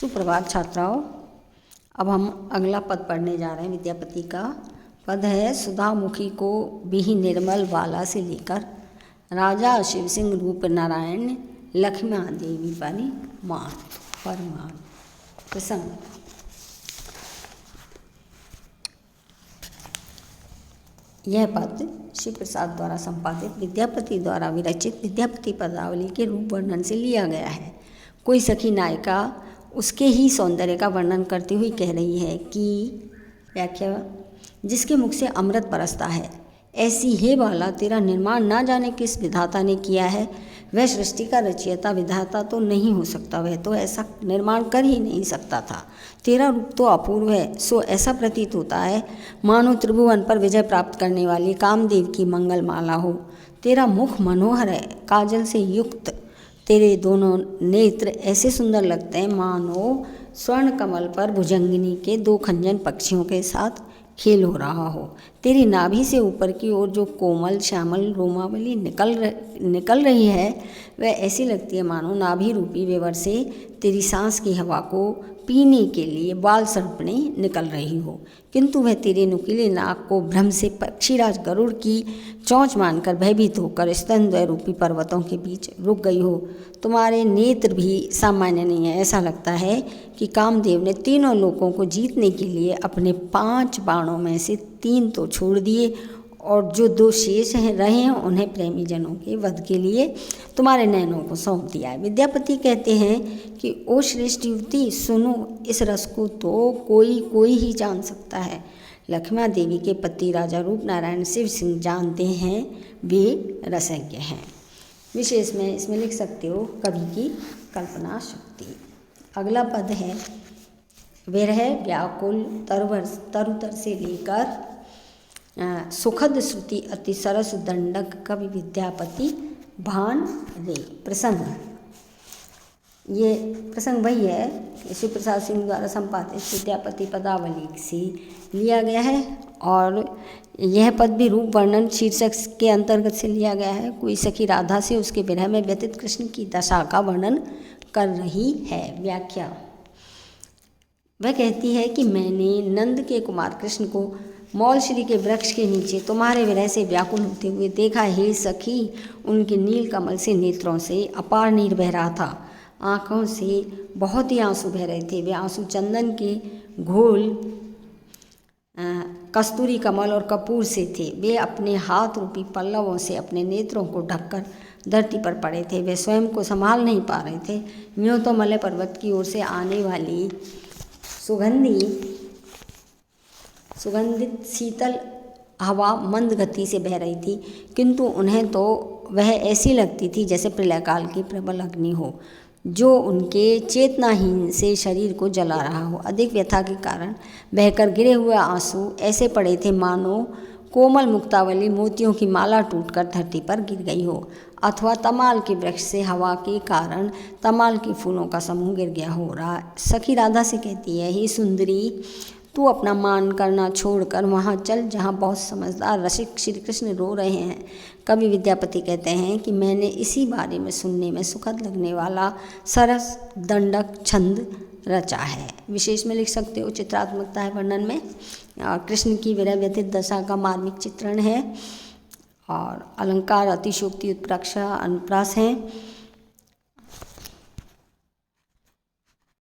सुप्रभात छात्राओं। अब हम अगला पद पढ़ने जा रहे हैं। विद्यापति का पद है, सुधामुखी को बिहि निर्मल बाला से लेकर राजा शिव सिंह रूप नारायण लक्ष्मा देवी पानी मान परमान। प्रसंग। यह पद शिव प्रसाद द्वारा संपादित विद्यापति द्वारा विरचित विद्यापति पदावली के रूप वर्णन से लिया गया है। कोई सखी नायिका उसके ही सौंदर्य का वर्णन करती हुई कह रही है कि व्याख्या, जिसके मुख से अमृत बरसता है, ऐसी हे बाला तेरा निर्माण ना जाने किस विधाता ने किया है। वह सृष्टि का रचयिता विधाता तो नहीं हो सकता, वह तो ऐसा निर्माण कर ही नहीं सकता था। तेरा रूप तो अपूर्व है, सो ऐसा प्रतीत होता है मानो त्रिभुवन पर विजय प्राप्त करने वाली कामदेव की मंगलमाला हो। तेरा मुख मनोहर है, काजल से युक्त तेरे दोनों नेत्र ऐसे सुंदर लगते हैं मानो स्वर्ण कमल पर भुजंगिनी के दो खंजन पक्षियों के साथ खेल हो रहा हो। तेरी नाभि से ऊपर की ओर जो कोमल श्यामल रोमावली निकल रही है, वह ऐसी लगती है मानो नाभि रूपी विवर से तेरी सांस की हवा को पीने के लिए बाल सर्पणे निकल रही हो, किंतु वह तेरे नुकीले नाक को भ्रम से पक्षीराज गरुड़ की चोंच मानकर भयभीत होकर स्तनद्वय रूपी पर्वतों के बीच रुक गई हो। तुम्हारे नेत्र भी सामान्य नहीं है, ऐसा लगता है कि कामदेव ने तीनों लोकों को जीतने के लिए अपने 5 बाणों में से 3 तो छोड़ दिए और जो 2 शेष रहे हैं उन्हें प्रेमी जनों के वध के लिए तुम्हारे नयनों को सौंप दिया है। विद्यापति कहते हैं कि ओ श्रेष्ठ युवती, सुनो, इस रस को तो कोई ही जान सकता है। लक्ष्मा देवी के पति राजा रूप नारायण शिव सिंह जानते हैं, वे रसज्ञ हैं। विशेष में इसमें लिख सकते हो कवि की कल्पना शक्ति। अगला पद है, विरह व्याकुल तरुतर से लेकर सुखद श्रुति अति सरस दंडक कवि विद्यापति भान रे। प्रसंग। ये प्रसंग वही है शिव प्रसाद सिंह द्वारा संपादित विद्यापति पदावली से लिया गया है और यह पद भी रूप वर्णन शीर्षक के अंतर्गत से लिया गया है। कोई सखी राधा से उसके विरह में व्यतीत कृष्ण की दशा का वर्णन कर रही है। व्याख्या। वह कहती है कि मैंने नंद के कुमार कृष्ण को मौलश्री के वृक्ष के नीचे तुम्हारे विरह से व्याकुल होते हुए देखा। हे सखी, उनके नील कमल से नेत्रों से अपार नीर बह रहा था, आँखों से बहुत ही आंसू बह रहे थे। वे आंसू चंदन के घोल, कस्तूरी कमल और कपूर से थे। वे अपने हाथ रूपी पल्लवों से अपने नेत्रों को ढककर धरती पर पड़े थे। वे स्वयं को संभाल नहीं पा रहे थे। यूँ तो मलय पर्वत की ओर से आने वाली सुगंधित शीतल हवा मंद गति से बह रही थी, किंतु उन्हें तो वह ऐसी लगती थी जैसे प्रलयकाल की प्रबल अग्नि हो, जो उनके चेतनाहीन से शरीर को जला रहा हो। अधिक व्यथा के कारण बहकर गिरे हुए आंसू ऐसे पड़े थे मानो कोमल मुक्तावली मोतियों की माला टूटकर धरती पर गिर गई हो, अथवा तमाल के वृक्ष से हवा के कारण तमाल के फूलों का समूह गिर गया हो। सखी राधा से कहती है, हे सुंदरी, तू अपना मान करना छोड़कर वहाँ चल जहाँ बहुत समझदार रसिक श्री कृष्ण रो रहे हैं। कवि विद्यापति कहते हैं कि मैंने इसी बारे में सुनने में सुखद लगने वाला सरस दंडक छंद रचा है। विशेष में लिख सकते हो चित्रात्मकता है वर्णन में, और कृष्ण की विरह व्यथित दशा का मार्मिक चित्रण है, और अलंकार अतिशोक्ति उत्प्रेक्षा अनुप्रास हैं।